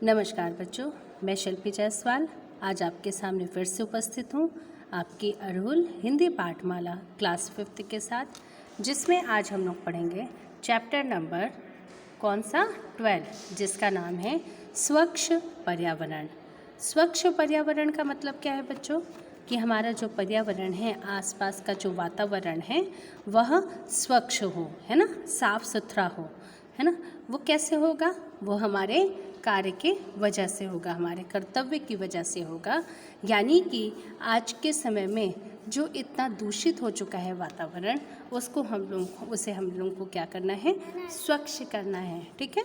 नमस्कार बच्चों, मैं शिल्पी जायसवाल आज आपके सामने फिर से उपस्थित हूँ आपकी अड़हुल हिंदी पाठमाला क्लास 5th के साथ, जिसमें आज हम लोग पढ़ेंगे चैप्टर नंबर कौन सा 12, जिसका नाम है स्वच्छ पर्यावरण। स्वच्छ पर्यावरण का मतलब क्या है बच्चों? कि हमारा जो पर्यावरण है, आसपास का जो वातावरण है वह स्वच्छ हो, है ना, साफ सुथरा हो, है ना। वो कैसे होगा? वो हमारे कार्य के वजह से होगा, हमारे कर्तव्य की वजह से होगा। यानी कि आज के समय में जो इतना दूषित हो चुका है वातावरण, उसे हम लोगों को क्या करना है? स्वच्छ करना है। ठीक है,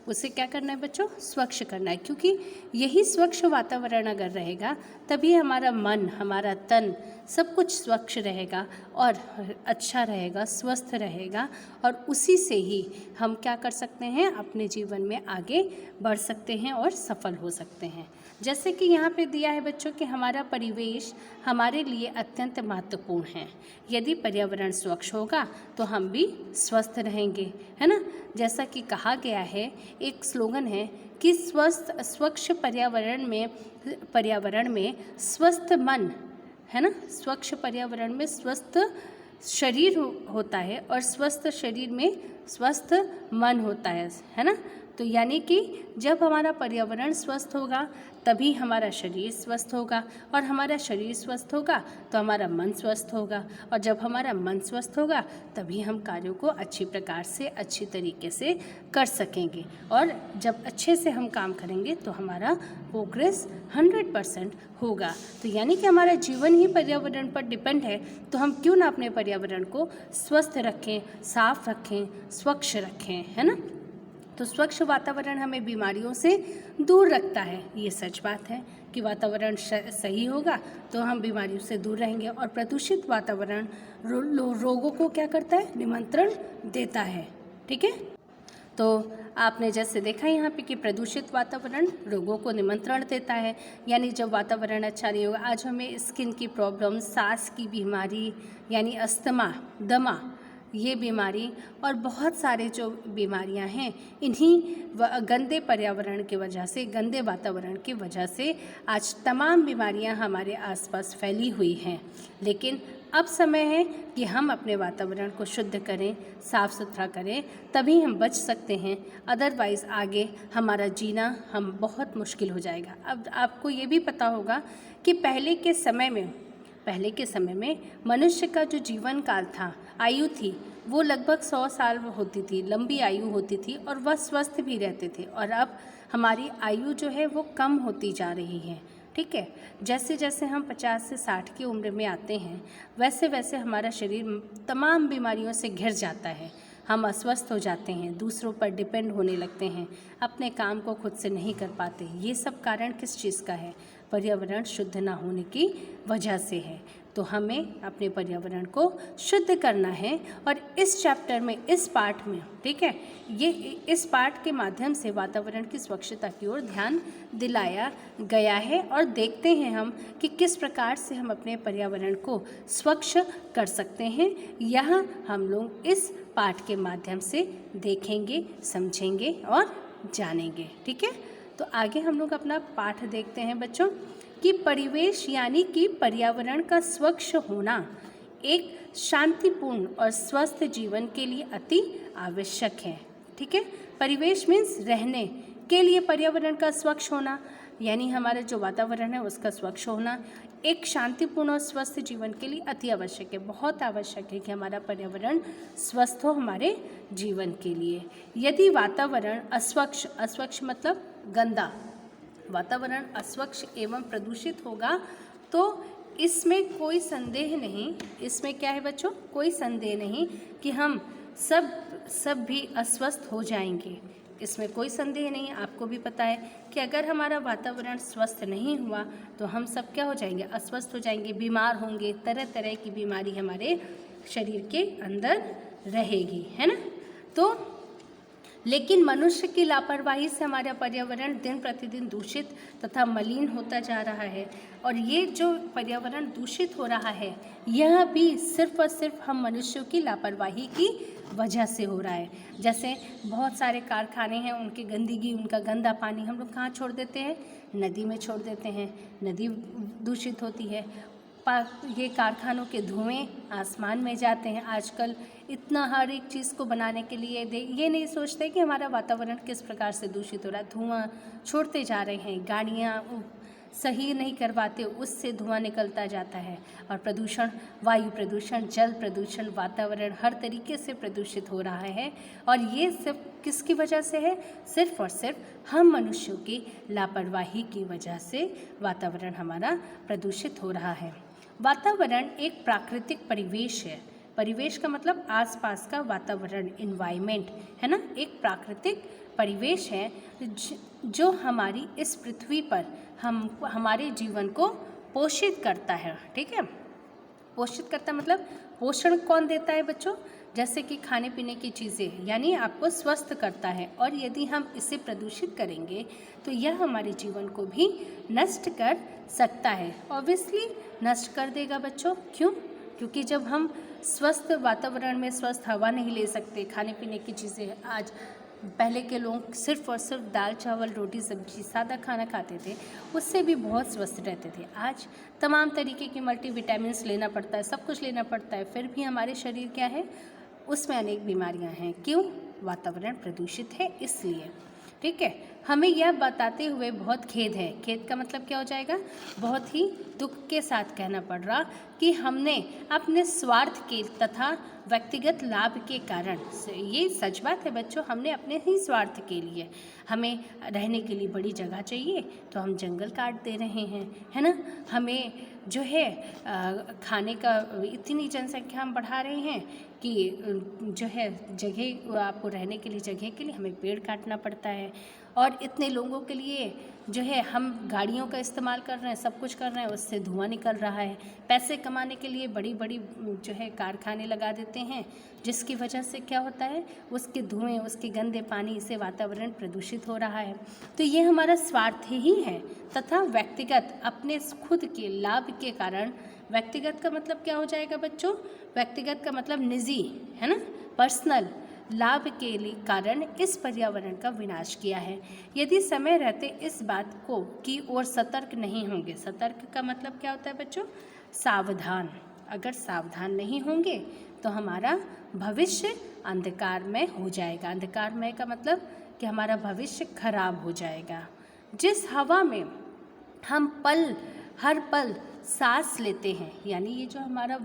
उसे क्या करना है बच्चों? स्वच्छ करना है, क्योंकि यही स्वच्छ वातावरण अगर रहेगा तभी हमारा मन, हमारा तन सब कुछ स्वच्छ रहेगा और अच्छा रहेगा, स्वस्थ रहेगा, और उसी से ही हम क्या कर सकते हैं? अपने जीवन में आगे बढ़ सकते हैं और सफल हो सकते हैं। जैसे कि यहाँ पे दिया है बच्चों कि हमारा परिवेश हमारे लिए अत्यंत महत्वपूर्ण है। यदि पर्यावरण स्वच्छ होगा तो हम भी स्वस्थ रहेंगे, है ना। जैसा कि कहा गया है, एक स्लोगन है कि स्वच्छ पर्यावरण में स्वस्थ मन, है ना, स्वच्छ पर्यावरण में स्वस्थ शरीर होता है और स्वस्थ शरीर में स्वस्थ मन होता है ना। तो यानी कि जब हमारा पर्यावरण स्वस्थ होगा तभी हमारा शरीर स्वस्थ होगा, और हमारा शरीर स्वस्थ होगा तो हमारा मन स्वस्थ होगा, और जब हमारा मन स्वस्थ होगा तभी हम कार्यों को अच्छी प्रकार से, अच्छी तरीके से कर सकेंगे। और जब अच्छे से हम काम करेंगे तो हमारा प्रोग्रेस 100% होगा। तो यानी कि हमारा जीवन ही पर्यावरण पर डिपेंड है, तो हम क्यों ना अपने पर्यावरण को स्वस्थ रखें, साफ रखें, स्वच्छ रखें, है ना। तो स्वच्छ वातावरण हमें बीमारियों से दूर रखता है। ये सच बात है कि वातावरण सही होगा तो हम बीमारियों से दूर रहेंगे, और प्रदूषित वातावरण रोगों को क्या करता है? निमंत्रण देता है। ठीक है, तो आपने जैसे देखा यहाँ पे कि प्रदूषित वातावरण रोगों को निमंत्रण देता है। यानी जब वातावरण अच्छा नहीं होगा, आज हमें स्किन की प्रॉब्लम, सांस की बीमारी यानी अस्थमा, दमा, ये बीमारी और बहुत सारे जो बीमारियां हैं, इन्हीं गंदे पर्यावरण की वजह से, गंदे वातावरण की वजह से आज तमाम बीमारियां हमारे आसपास फैली हुई हैं। लेकिन अब समय है कि हम अपने वातावरण को शुद्ध करें, साफ सुथरा करें, तभी हम बच सकते हैं। अदरवाइज़ आगे हमारा जीना बहुत मुश्किल हो जाएगा। अब आपको ये भी पता होगा कि पहले के समय में मनुष्य का जो जीवन काल था, आयु थी, वो लगभग 100 साल होती थी, लंबी आयु होती थी, और वह स्वस्थ भी रहते थे। और अब हमारी आयु जो है वो कम होती जा रही है। ठीक है, जैसे जैसे हम 50 से 60 की उम्र में आते हैं, वैसे वैसे हमारा शरीर तमाम बीमारियों से घिर जाता है। हम अस्वस्थ हो जाते हैं, दूसरों पर डिपेंड होने लगते हैं, अपने काम को खुद से नहीं कर पाते। ये सब कारण किस चीज़ का है? पर्यावरण शुद्ध ना होने की वजह से है। तो हमें अपने पर्यावरण को शुद्ध करना है, और इस चैप्टर में, इस पाठ में, ठीक है, ये इस पाठ के माध्यम से वातावरण की स्वच्छता की ओर ध्यान दिलाया गया है। और देखते हैं हम कि किस प्रकार से हम अपने पर्यावरण को स्वच्छ कर सकते हैं। यह हम लोग इस पाठ के माध्यम से देखेंगे, समझेंगे और जानेंगे। ठीक है, तो आगे हम लोग अपना पाठ देखते हैं बच्चों कि परिवेश यानी कि पर्यावरण का स्वच्छ होना एक शांतिपूर्ण और स्वस्थ जीवन के लिए अति आवश्यक है। ठीक है, परिवेश मीन्स रहने के लिए पर्यावरण का स्वच्छ होना, यानी हमारा जो वातावरण है उसका स्वच्छ होना एक शांतिपूर्ण और स्वस्थ जीवन के लिए अति आवश्यक है। बहुत आवश्यक है कि हमारा पर्यावरण स्वस्थ हो हमारे जीवन के लिए। यदि वातावरण अस्वच्छ मतलब गंदा, वातावरण अस्वच्छ एवं प्रदूषित होगा तो इसमें कोई संदेह नहीं, इसमें क्या है बच्चों? कोई संदेह नहीं कि हम सब भी अस्वस्थ हो जाएंगे। इसमें कोई संदेह नहीं। आपको भी पता है कि अगर हमारा वातावरण स्वस्थ नहीं हुआ तो हम सब क्या हो जाएंगे? अस्वस्थ हो जाएंगे, बीमार होंगे, तरह तरह की बीमारी हमारे शरीर के अंदर रहेगी, है ना। तो लेकिन मनुष्य की लापरवाही से हमारा पर्यावरण दिन प्रतिदिन दूषित तथा मलिन होता जा रहा है, और ये जो पर्यावरण दूषित हो रहा है यह भी सिर्फ और सिर्फ हम मनुष्यों की लापरवाही की वजह से हो रहा है। जैसे बहुत सारे कारखाने हैं, उनकी गंदगी, उनका गंदा पानी हम लोग कहाँ छोड़ देते हैं? नदी में छोड़ देते हैं, नदी दूषित होती है। ये कारखानों के धुएं आसमान में जाते हैं। आजकल इतना हर एक चीज़ को बनाने के लिए ये नहीं सोचते कि हमारा वातावरण किस प्रकार से दूषित हो रहा है। धुआं छोड़ते जा रहे हैं, गाड़ियाँ सही नहीं करवाते, उससे धुआं निकलता जाता है। और प्रदूषण, वायु प्रदूषण, जल प्रदूषण, वातावरण हर तरीके से प्रदूषित हो रहा है। और ये सब किसकी वजह से है? सिर्फ और सिर्फ हम मनुष्यों की लापरवाही की वजह से वातावरण हमारा प्रदूषित हो रहा है। वातावरण एक प्राकृतिक परिवेश है। परिवेश का मतलब आसपास का वातावरण, इन्वायरमेंट, है ना। एक प्राकृतिक परिवेश है जो हमारी इस पृथ्वी पर हमारे जीवन को पोषित करता है। ठीक है, पोषित करता मतलब पोषण कौन देता है बच्चों? जैसे कि खाने पीने की चीज़ें, यानी आपको स्वस्थ करता है। और यदि हम इसे प्रदूषित करेंगे तो यह हमारे जीवन को भी नष्ट कर सकता है। ऑब्वियसली नष्ट कर देगा बच्चों। क्यों? क्योंकि जब हम स्वस्थ वातावरण में स्वस्थ हवा नहीं ले सकते, खाने पीने की चीज़ें, आज पहले के लोग सिर्फ और सिर्फ दाल चावल रोटी सब्जी सादा खाना खाते थे, उससे भी बहुत स्वस्थ रहते थे। आज तमाम तरीके के मल्टीविटामिन्स लेना पड़ता है, सब कुछ लेना पड़ता है, फिर भी हमारे शरीर क्या है, उसमें अनेक बीमारियां हैं। क्यों? वातावरण प्रदूषित है इसलिए। ठीक है, हमें यह बताते हुए बहुत खेद है। खेद का मतलब क्या हो जाएगा? बहुत ही दुख के साथ कहना पड़ रहा कि हमने अपने स्वार्थ के तथा व्यक्तिगत लाभ के कारण, ये सच बात है बच्चों, हमने अपने ही स्वार्थ के लिए, हमें रहने के लिए बड़ी जगह चाहिए तो हम जंगल काट दे रहे हैं, है ना। हमें जो है खाने का, इतनी जनसंख्या हम बढ़ा रहे हैं कि जो है जगह, आपको रहने के लिए जगह के लिए हमें पेड़ काटना पड़ता है। और इतने लोगों के लिए जो है हम गाड़ियों का इस्तेमाल कर रहे हैं, सब कुछ कर रहे हैं, उससे धुआं निकल रहा है। पैसे कमाने के लिए बड़ी बड़ी जो है कारखाने लगा देते हैं, जिसकी वजह से क्या होता है, उसके धुएं, उसके गंदे पानी से वातावरण प्रदूषित हो रहा है। तो ये हमारा स्वार्थ ही है तथा व्यक्तिगत अपने खुद के लाभ के कारण। व्यक्तिगत का मतलब क्या हो जाएगा बच्चों? व्यक्तिगत का मतलब निजी, है ना, पर्सनल लाभ के लिए कारण इस पर्यावरण का विनाश किया है। यदि समय रहते इस बात को की ओर सतर्क नहीं होंगे, सतर्क का मतलब क्या होता है बच्चों? सावधान। अगर सावधान नहीं होंगे तो हमारा भविष्य अंधकारमय हो जाएगा। अंधकारमय का मतलब कि हमारा भविष्य खराब हो जाएगा। जिस हवा में हम हर पल सांस लेते हैं, यानी ये जो हमारा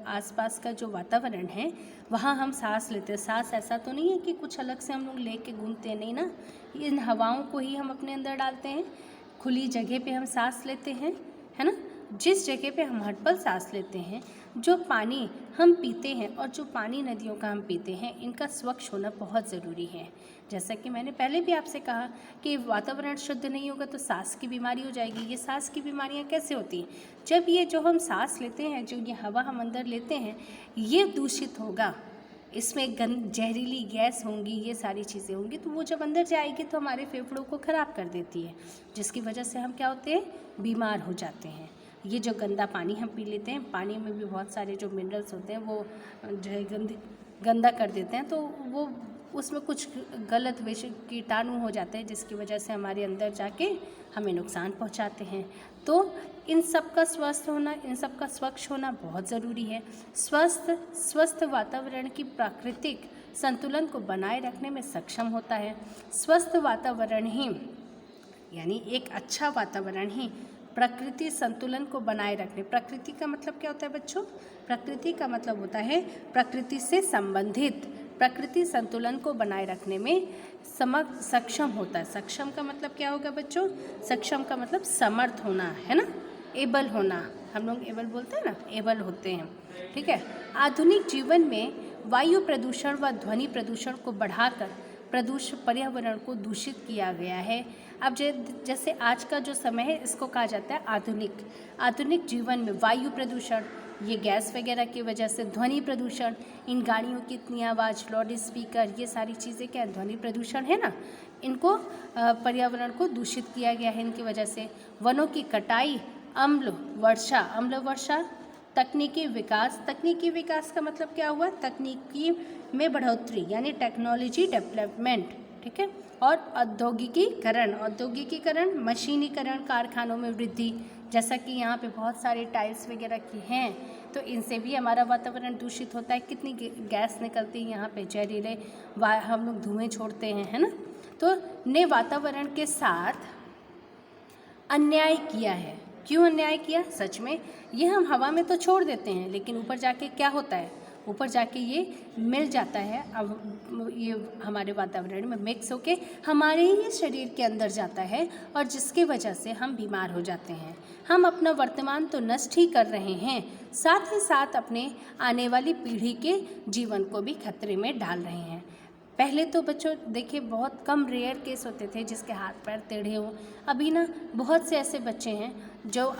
आसपास का जो वातावरण है वहाँ हम सांस लेते हैं। सांस ऐसा तो नहीं है कि कुछ अलग से हम लोग लेके घूमते हैं, नहीं ना, इन हवाओं को ही हम अपने अंदर डालते हैं। खुली जगह पे हम सांस लेते हैं, है ना। जिस जगह पे हम हर पल सांस लेते हैं, जो पानी हम पीते हैं और जो पानी नदियों का हम पीते हैं, इनका स्वच्छ होना बहुत ज़रूरी है। जैसा कि मैंने पहले भी आपसे कहा कि वातावरण शुद्ध नहीं होगा तो सांस की बीमारी हो जाएगी। ये सांस की बीमारियां कैसे होती हैं? जब ये जो हम सांस लेते हैं, जो ये हवा हम अंदर लेते हैं, ये दूषित होगा, इसमें जहरीली गैस होंगी, ये सारी चीज़ें होंगी, तो वो जब अंदर जाएगी तो हमारे फेफड़ों को ख़राब कर देती है, जिसकी वजह से हम क्या होते हैं, बीमार हो जाते हैं। ये जो गंदा पानी हम पी लेते हैं, पानी में भी बहुत सारे जो मिनरल्स होते हैं वो जो है गंदा कर देते हैं, तो वो उसमें कुछ गलत विषय कीटाणु हो जाते हैं, जिसकी वजह से हमारे अंदर जाके हमें नुकसान पहुंचाते हैं। तो इन सब का स्वस्थ होना, इन सब का स्वच्छ होना बहुत ज़रूरी है। स्वस्थ वातावरण की प्राकृतिक संतुलन को बनाए रखने में सक्षम होता है। स्वस्थ वातावरण ही, यानी एक अच्छा वातावरण ही प्रकृति संतुलन को बनाए रखने। प्रकृति का मतलब क्या होता है बच्चों? प्रकृति का मतलब होता है प्रकृति से संबंधित, प्रकृति संतुलन को बनाए रखने में सक्षम होता है। सक्षम का मतलब क्या होगा बच्चों? सक्षम का मतलब समर्थ होना, है ना, एबल होना। हम लोग एबल बोलते हैं ना, एबल होते हैं। ठीक है। आधुनिक जीवन में वायु प्रदूषण व ध्वनि प्रदूषण को बढ़ाकर पर्यावरण को दूषित किया गया है। अब जैसे आज का जो समय है, इसको कहा जाता है आधुनिक जीवन में वायु प्रदूषण, ये गैस वगैरह की वजह से, ध्वनि प्रदूषण, इन गाड़ियों की इतनी आवाज़, लाउड स्पीकर, ये सारी चीज़ें क्या ध्वनि प्रदूषण है ना, इनको पर्यावरण को दूषित किया गया है। इनकी वजह से वनों की कटाई, अम्ल वर्षा तकनीकी विकास का मतलब क्या हुआ? तकनीकी में बढ़ोतरी यानी टेक्नोलॉजी डेवलपमेंट, ठीक है। और औद्योगिकीकरण, मशीनीकरण, कारखानों में वृद्धि, जैसा कि यहाँ पे बहुत सारे टाइल्स वगैरह की हैं, तो इनसे भी हमारा वातावरण दूषित होता है। कितनी गैस निकलती है यहाँ पे, जहरीले हम लोग धुएँ छोड़ते हैं, है ना। तो ने वातावरण के साथ अन्याय किया है। क्यों अन्याय किया? सच में ये हम हवा में तो छोड़ देते हैं, लेकिन ऊपर जाके क्या होता है? ऊपर जाके ये मिल जाता है, अब ये हमारे वातावरण में मिक्स होके हमारे ही शरीर के अंदर जाता है, और जिसकी वजह से हम बीमार हो जाते हैं। हम अपना वर्तमान तो नष्ट ही कर रहे हैं, साथ ही साथ अपने आने वाली पीढ़ी के जीवन को भी खतरे में डाल रहे हैं। पहले तो बच्चों देखिए बहुत कम रेयर केस होते थे जिसके हाथ पैर टेढ़े हों। अभी ना बहुत से ऐसे बच्चे हैं जो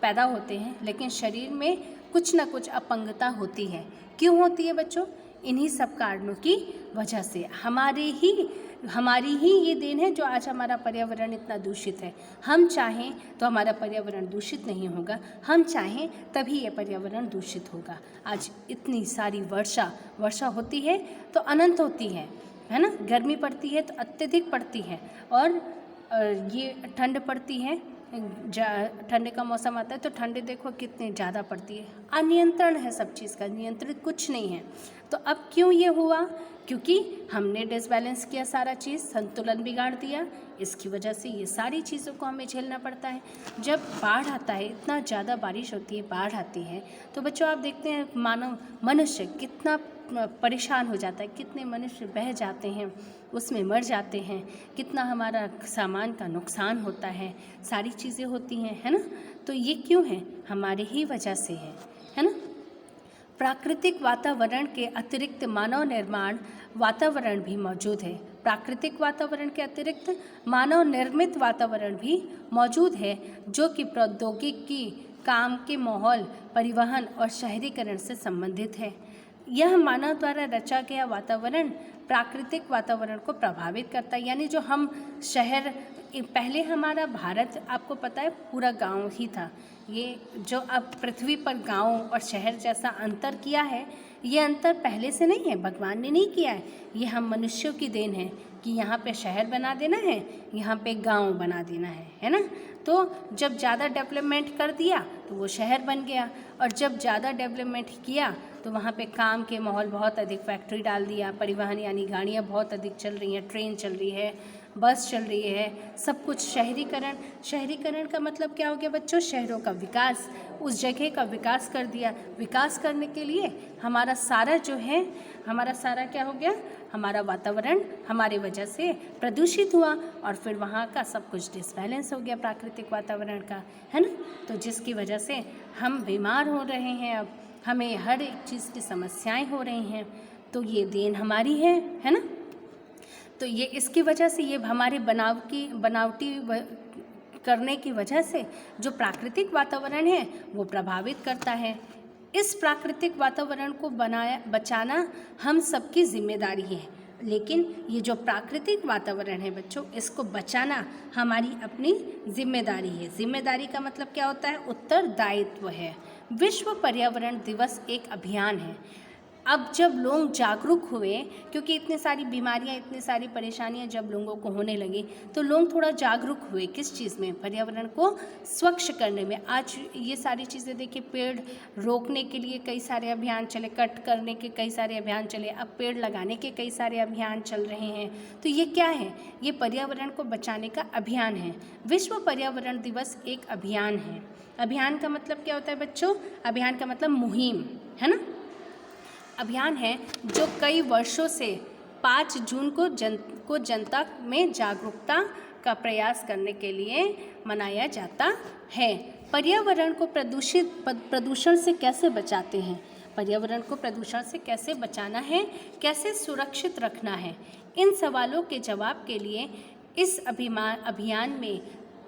पैदा होते हैं, लेकिन शरीर में कुछ ना कुछ अपंगता होती है। क्यों होती है बच्चों? इन्हीं सब कारणों की वजह से। हमारी ही ये देन है जो आज हमारा पर्यावरण इतना दूषित है। हम चाहें तो हमारा पर्यावरण दूषित नहीं होगा, हम चाहें तभी ये पर्यावरण दूषित होगा। आज इतनी सारी वर्षा होती है तो अनंत होती है ना। गर्मी पड़ती है तो अत्यधिक पड़ती है, और ये ठंड पड़ती है, ठंड का मौसम आता है तो ठंड देखो कितनी ज़्यादा पड़ती है। अनियंत्रण है सब चीज़ का, नियंत्रित कुछ नहीं है। तो अब क्यों ये हुआ? क्योंकि हमने डिसबैलेंस किया, सारा चीज़ संतुलन बिगाड़ दिया। इसकी वजह से ये सारी चीज़ों को हमें झेलना पड़ता है। जब बाढ़ आता है, इतना ज़्यादा बारिश होती है, बाढ़ आती है, तो बच्चों आप देखते हैं मनुष्य कितना परेशान हो जाता है, कितने मनुष्य बह जाते हैं, उसमें मर जाते हैं, कितना हमारा सामान का नुकसान होता है, सारी चीज़ें होती हैं, है ना। तो ये क्यों है? हमारी ही वजह से है ना। प्राकृतिक वातावरण के अतिरिक्त मानव निर्माण वातावरण भी मौजूद है। प्राकृतिक वातावरण के अतिरिक्त मानव निर्मित वातावरण भी मौजूद है, जो कि प्रौद्योगिकी, काम के माहौल, परिवहन और शहरीकरण से संबंधित है। यह मानव द्वारा रचा गया वातावरण प्राकृतिक वातावरण को प्रभावित करता है। यानी जो हम शहर, पहले हमारा भारत आपको पता है पूरा गांव ही था। ये जो अब पृथ्वी पर गांव और शहर जैसा अंतर किया है, ये अंतर पहले से नहीं है, भगवान ने नहीं किया है, ये हम मनुष्यों की देन है कि यहाँ पे शहर बना देना है, यहाँ पे गांव बना देना है ना। तो जब ज़्यादा डेवलपमेंट कर दिया तो वो शहर बन गया, और जब ज़्यादा डेवलपमेंट किया तो वहाँ पे काम के माहौल बहुत अधिक, फैक्ट्री डाल दिया, परिवहन यानी गाड़ियाँ बहुत अधिक चल रही हैं, ट्रेन चल रही है, बस चल रही है, सब कुछ शहरीकरण का मतलब क्या हो गया बच्चों? शहरों का विकास, उस जगह का विकास कर दिया। विकास करने के लिए हमारा सारा जो है, हमारा सारा क्या हो गया? हमारा वातावरण हमारे वजह से प्रदूषित हुआ, और फिर वहाँ का सब कुछ डिसबैलेंस हो गया प्राकृतिक वातावरण का, है ना। तो जिसकी वजह से हम बीमार हो रहे हैं, अब हमें हर एक चीज़ की समस्याएं हो रही हैं। तो ये देन हमारी है ना। तो ये इसकी वजह से, ये हमारे बनावटी करने की वजह से जो प्राकृतिक वातावरण है वो प्रभावित करता है। इस प्राकृतिक वातावरण को बचाना हम सबकी जिम्मेदारी है, लेकिन ये जो प्राकृतिक वातावरण है बच्चों, इसको बचाना हमारी अपनी जिम्मेदारी है। जिम्मेदारी का मतलब क्या होता है? उत्तरदायित्व है। विश्व पर्यावरण दिवस एक अभियान है। अब जब लोग जागरूक हुए, क्योंकि इतनी सारी बीमारियां, इतनी सारी परेशानियां जब लोगों को होने लगी, तो लोग थोड़ा जागरूक हुए किस चीज़ में? पर्यावरण को स्वच्छ करने में। आज ये सारी चीज़ें देखिए, पेड़ रोकने के लिए कई सारे अभियान चले, कट करने के कई सारे अभियान चले, अब पेड़ लगाने के कई सारे अभियान चल रहे हैं। तो ये क्या है? ये पर्यावरण को बचाने का अभियान है। विश्व पर्यावरण दिवस एक अभियान है। अभियान का मतलब क्या होता है बच्चों? अभियान का मतलब मुहिम, है ना। अभियान है जो कई वर्षों से 5 जून को जनता में जागरूकता का प्रयास करने के लिए मनाया जाता है। पर्यावरण को प्रदूषण से कैसे बचाते हैं? पर्यावरण को प्रदूषण से कैसे बचाना है, कैसे सुरक्षित रखना है, इन सवालों के जवाब के लिए इस अभियान में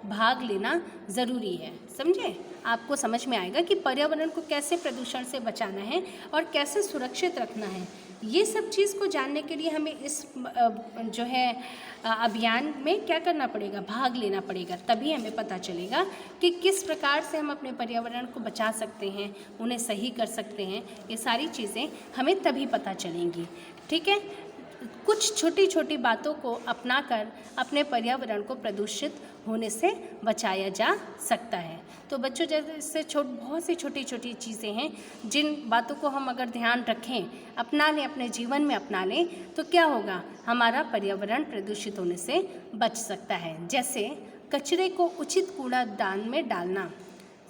भाग लेना ज़रूरी है। समझे? आपको समझ में आएगा कि पर्यावरण को कैसे प्रदूषण से बचाना है और कैसे सुरक्षित रखना है। ये सब चीज़ को जानने के लिए हमें इस जो है अभियान में क्या करना पड़ेगा, भाग लेना पड़ेगा। तभी हमें पता चलेगा कि किस प्रकार से हम अपने पर्यावरण को बचा सकते हैं, उन्हें सही कर सकते हैं। ये सारी चीज़ें हमें तभी पता चलेंगी। ठीक है, कुछ छोटी छोटी बातों को अपनाकर अपने पर्यावरण को प्रदूषित होने से बचाया जा सकता है। तो बच्चों, जैसे बहुत सी छोटी छोटी चीज़ें हैं जिन बातों को हम अगर ध्यान रखें, अपना लें, अपने जीवन में अपना लें, तो क्या होगा, हमारा पर्यावरण प्रदूषित होने से बच सकता है। जैसे कचरे को उचित कूड़ादान में डालना,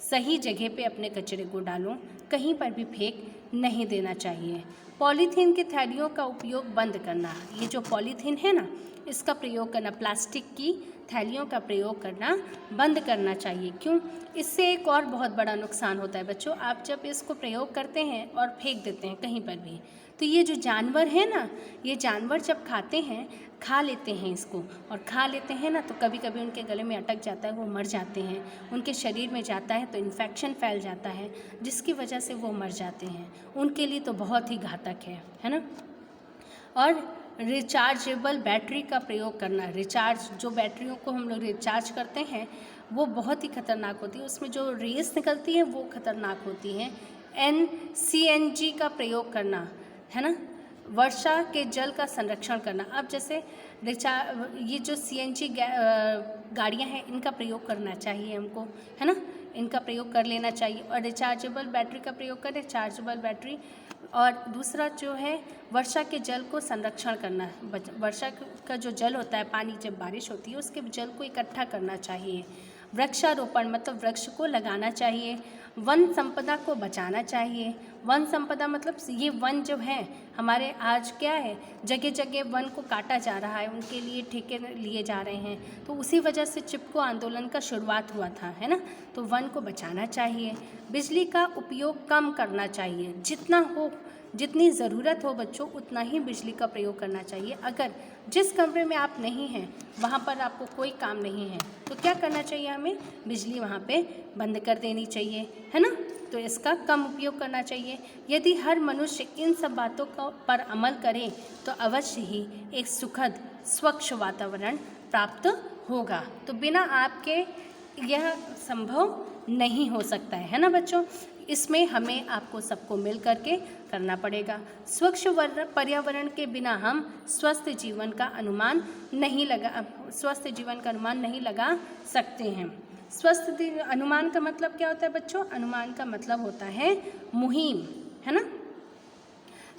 सही जगह पे अपने कचरे को डालो, कहीं पर भी फेंक नहीं देना चाहिए। पॉलीथीन की थैलियों का उपयोग बंद करना, ये जो पॉलीथीन है ना, इसका प्रयोग करना, प्लास्टिक की थैलियों का प्रयोग करना बंद करना चाहिए। क्यों? इससे एक और बहुत बड़ा नुकसान होता है बच्चों। आप जब इसको प्रयोग करते हैं और फेंक देते हैं कहीं पर भी, तो ये जो जानवर है ना, ये जानवर जब खाते हैं, खा लेते हैं इसको, और खा लेते हैं ना, तो कभी कभी उनके गले में अटक जाता है, वो मर जाते हैं। उनके शरीर में जाता है तो इन्फेक्शन फैल जाता है, जिसकी वजह से वो मर जाते हैं। उनके लिए तो बहुत ही घातक है ना। और रिचार्जेबल बैटरी का प्रयोग करना, रिचार्ज, जो बैटरियों को हम लोग रिचार्ज करते हैं वो बहुत ही खतरनाक होती है, उसमें जो रेस निकलती है वो खतरनाक होती है। CNG का प्रयोग करना, है ना। वर्षा के जल का संरक्षण करना। अब जैसे ये जो CNG गाड़ियाँ हैं, इनका प्रयोग करना चाहिए हमको, है ना, इनका प्रयोग कर लेना चाहिए। और रिचार्जेबल बैटरी का प्रयोग करें, चार्जेबल बैटरी। और दूसरा जो है, वर्षा के जल को संरक्षण करना। वर्षा का जो जल होता है, पानी जब बारिश होती है, उसके जल को इकट्ठा करना चाहिए। वृक्षारोपण, मतलब वृक्ष को लगाना चाहिए। वन संपदा को बचाना चाहिए। वन संपदा मतलब ये वन जो है हमारे, आज क्या है, जगह जगह वन को काटा जा रहा है, उनके लिए ठेके लिए जा रहे हैं। तो उसी वजह से चिपको आंदोलन का शुरुआत हुआ था, है ना। तो वन को बचाना चाहिए। बिजली का उपयोग कम करना चाहिए, जितनी ज़रूरत हो बच्चों, उतना ही बिजली का प्रयोग करना चाहिए। अगर जिस कमरे में आप नहीं हैं, वहाँ पर आपको कोई काम नहीं है, तो क्या करना चाहिए, हमें बिजली वहाँ पे बंद कर देनी चाहिए, है ना। तो इसका कम उपयोग करना चाहिए। यदि हर मनुष्य इन सब बातों पर अमल करे तो अवश्य ही एक सुखद स्वच्छ वातावरण प्राप्त होगा। तो बिना आपके यह संभव नहीं हो सकता है ना बच्चों। इसमें हमें आपको सबको मिल करके करना पड़ेगा। स्वच्छ पर्यावरण के बिना हम स्वस्थ जीवन का अनुमान नहीं लगा सकते हैं। स्वस्थ अनुमान का मतलब क्या होता है बच्चों? अनुमान का मतलब होता है मुहिम, है ना।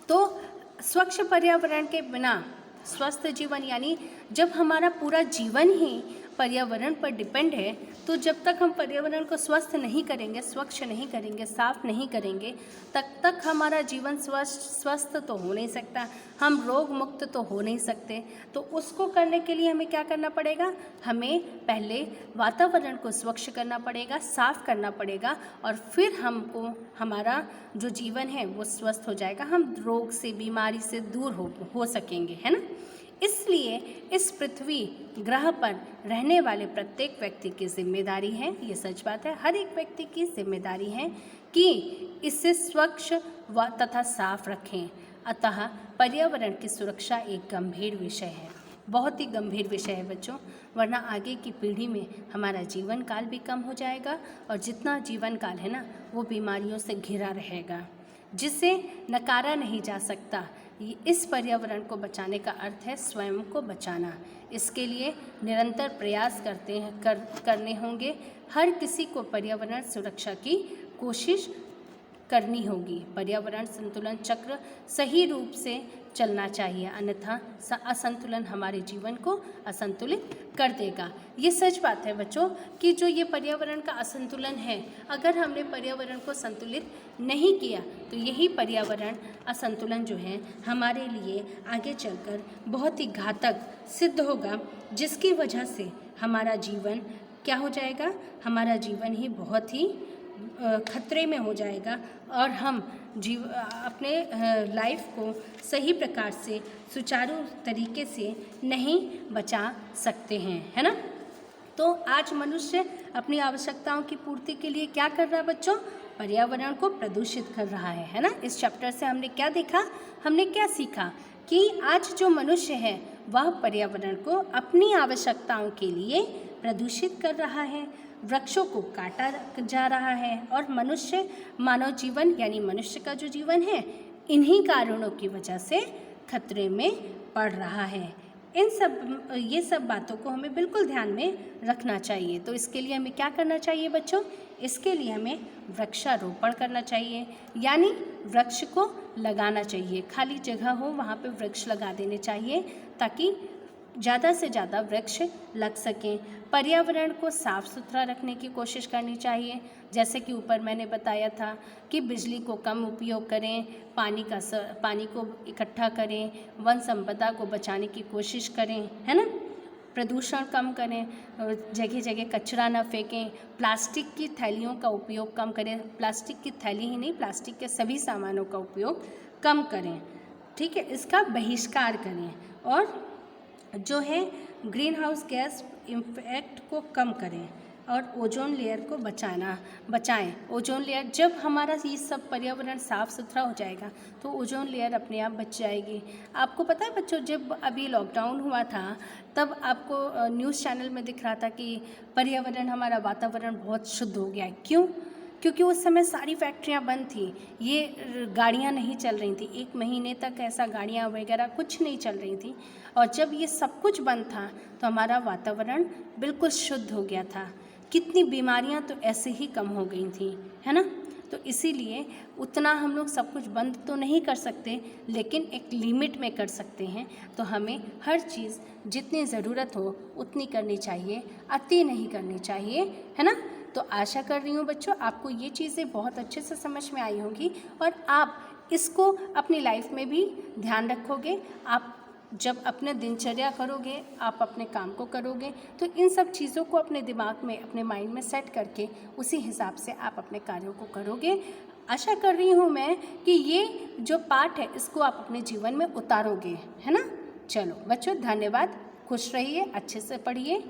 तो स्वच्छ पर्यावरण के बिना स्वस्थ जीवन, यानी जब हमारा पूरा जीवन ही पर्यावरण पर डिपेंड है, तो जब तक हम पर्यावरण को स्वस्थ नहीं करेंगे, स्वच्छ नहीं करेंगे, साफ नहीं करेंगे, तब तक हमारा जीवन स्वस्थ तो हो नहीं सकता, हम रोग मुक्त तो हो नहीं सकते। तो उसको करने के लिए हमें क्या करना पड़ेगा? हमें पहले वातावरण को स्वच्छ करना पड़ेगा, साफ करना पड़ेगा, और फिर हमको हमारा जो जीवन है वो स्वस्थ हो जाएगा, हम रोग से, बीमारी से दूर हो सकेंगे, है ना। इसलिए इस पृथ्वी ग्रह पर रहने वाले प्रत्येक व्यक्ति की जिम्मेदारी है, ये सच बात है, हर एक व्यक्ति की जिम्मेदारी है कि इसे स्वच्छ व तथा साफ रखें। अतः पर्यावरण की सुरक्षा एक गंभीर विषय है, बहुत ही गंभीर विषय है बच्चों, वरना आगे की पीढ़ी में हमारा जीवन काल भी कम हो जाएगा, और जितना जीवन काल है ना, वो बीमारियों से घिरा रहेगा, जिसे नकारा नहीं जा सकता। इस पर्यावरण को बचाने का अर्थ है स्वयं को बचाना। इसके लिए निरंतर प्रयास करने होंगे। हर किसी को पर्यावरण सुरक्षा की कोशिश करनी होगी। पर्यावरण संतुलन चक्र सही रूप से चलना चाहिए, अन्यथा असंतुलन हमारे जीवन को असंतुलित कर देगा। ये सच बात है बच्चों कि जो ये पर्यावरण का असंतुलन है, अगर हमने पर्यावरण को संतुलित नहीं किया तो यही पर्यावरण असंतुलन जो है हमारे लिए आगे चलकर बहुत ही घातक सिद्ध होगा, जिसकी वजह से हमारा जीवन क्या हो जाएगा? हमारा जीवन ही बहुत ही खतरे में हो जाएगा, और हम अपने लाइफ को सही प्रकार से सुचारू तरीके से नहीं बचा सकते हैं, है ना। तो आज मनुष्य अपनी आवश्यकताओं की पूर्ति के लिए क्या कर रहा है बच्चों? पर्यावरण को प्रदूषित कर रहा है ना। इस चैप्टर से हमने क्या देखा, हमने क्या सीखा कि आज जो मनुष्य है वह पर्यावरण को अपनी आवश्यकताओं के लिए प्रदूषित कर रहा है, वृक्षों को काटा जा रहा है और मानव जीवन यानी मनुष्य का जो जीवन है इन्हीं कारणों की वजह से खतरे में पड़ रहा है। ये सब बातों को हमें बिल्कुल ध्यान में रखना चाहिए। तो इसके लिए हमें क्या करना चाहिए बच्चों, इसके लिए हमें वृक्षारोपण करना चाहिए, यानी वृक्ष को लगाना चाहिए। खाली जगह हो वहाँ पे वृक्ष लगा देने चाहिए ताकि ज़्यादा से ज़्यादा वृक्ष लग सकें। पर्यावरण को साफ़ सुथरा रखने की कोशिश करनी चाहिए, जैसे कि ऊपर मैंने बताया था कि बिजली को कम उपयोग करें, पानी को इकट्ठा करें, वन संपदा को बचाने की कोशिश करें, है ना। प्रदूषण कम करें, जगह जगह कचरा ना फेंकें, प्लास्टिक की थैलियों का उपयोग कम करें, प्लास्टिक की थैली ही नहीं प्लास्टिक के सभी सामानों का उपयोग कम करें, ठीक है, इसका बहिष्कार करें और जो है ग्रीन हाउस गैस इम्पैक्ट को कम करें और ओजोन लेयर को बचाएं। ओजोन लेयर, जब हमारा ये सब पर्यावरण साफ़ सुथरा हो जाएगा तो ओजोन लेयर अपने आप बच जाएगी। आपको पता है बच्चों, जब अभी लॉकडाउन हुआ था तब आपको न्यूज़ चैनल में दिख रहा था कि पर्यावरण, हमारा वातावरण बहुत शुद्ध हो गया है। क्यों? क्योंकि उस समय सारी फैक्ट्रियां बंद थी, ये गाड़ियां नहीं चल रही थी, 1 महीने तक ऐसा गाड़ियां वगैरह कुछ नहीं चल रही थी। और जब ये सब कुछ बंद था तो हमारा वातावरण बिल्कुल शुद्ध हो गया था। कितनी बीमारियां तो ऐसे ही कम हो गई थी, है ना। तो इसीलिए उतना हम लोग सब कुछ बंद तो नहीं कर सकते, लेकिन एक लिमिट में कर सकते हैं। तो हमें हर चीज़ जितनी ज़रूरत हो उतनी करनी चाहिए, अति नहीं करनी चाहिए, है ना। तो आशा कर रही हूँ बच्चों आपको ये चीज़ें बहुत अच्छे से समझ में आई होंगी और आप इसको अपनी लाइफ में भी ध्यान रखोगे। आप जब अपने दिनचर्या करोगे, आप अपने काम को करोगे, तो इन सब चीज़ों को अपने दिमाग में, अपने माइंड में सेट करके उसी हिसाब से आप अपने कार्यों को करोगे। आशा कर रही हूँ मैं कि ये जो पाठ है इसको आप अपने जीवन में उतारोगे, है ना। चलो बच्चों, धन्यवाद, खुश रहिए, अच्छे से पढ़िए।